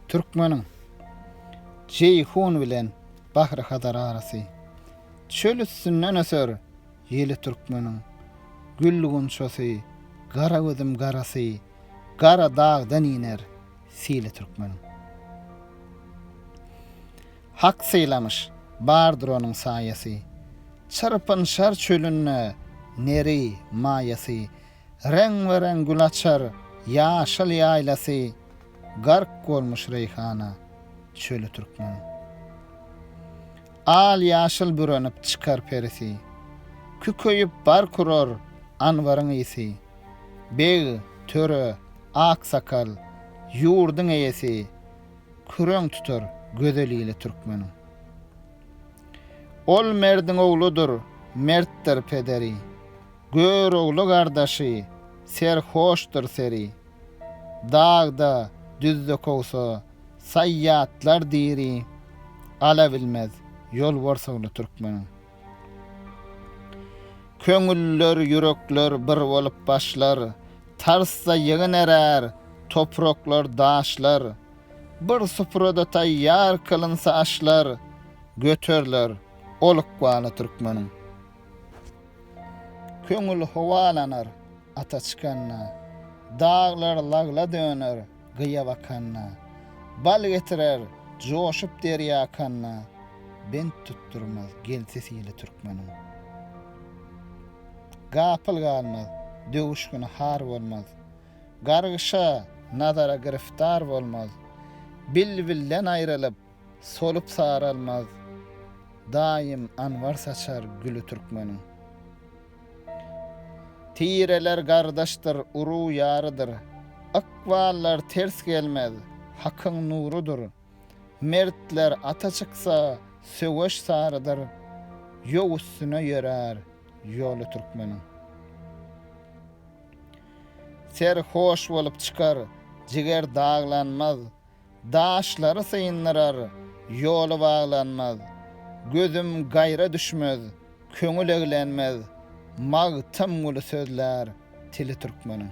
Türkmeniň Ceyhun bilen Bahry Hadar arasy. Çöl üstünden öser ýeli türkmeniň. Güllügün şosy, gara gözüm garasy, gara dağdan iner sili türkmeniň. Hak sylamış bardyr onuň saýasy. Çırpın şar çölünne neri mayasy. Reň gül açar ýaşyl ýaýlasy. Gark bolmuş reyhana çölü türkmeniň. Al ýaşyl bürenip çykar perisi. Küköýüp bar kurar anwaryň isi. Beg, töre, ak sakal, ýurduň eýesi. Küreň tutar gözelliğiyle türkmeniň. Ol merdiň ogludur, mertdir pederi. Gör oglu gardaşy, serhoşdur seri. Dağda, düzde kowsa, sayyatlar diri. Ala bilmez, yol borsagly türkmeniň. Köngüller, yürekler bir bolup başlar. Tarssa ýygyn erer, topraklar, daşlar. Bir supurada taýýar kılınsa aşlar. Götörler, olukwaly türkmeniň. Köngül howalanar, ata çykanna. Dağlar lagla döner, gyýa bakanna. Bal getirer, joşup derýa kanna. Ben tutturmaz, gelsesiyle türkmeniň. Gapyl galmaz, döwüşgüne har bolmaz. Gargyşa, nazara giriftar bolmaz. Bilbilden aýrylyp, solup saralmaz. Daim anwar saçar gülü türkmeniň. Tireler gardaşdyr, uru ýarydyr. Akwallar ters gelmez, hakyň nurudur. Mertler ata çyksa, söwüş sarıdyr. Ýol üstüne ýörer, ýoly türkmeniň. Serhoş bolup çykar, jiger daglanmaz. Daşlary syňdyrar, ýoly baglanmaz. Gözüm gaýra düşmez, köňül eglenmez. Magtym güli sözler tili türkmeniň.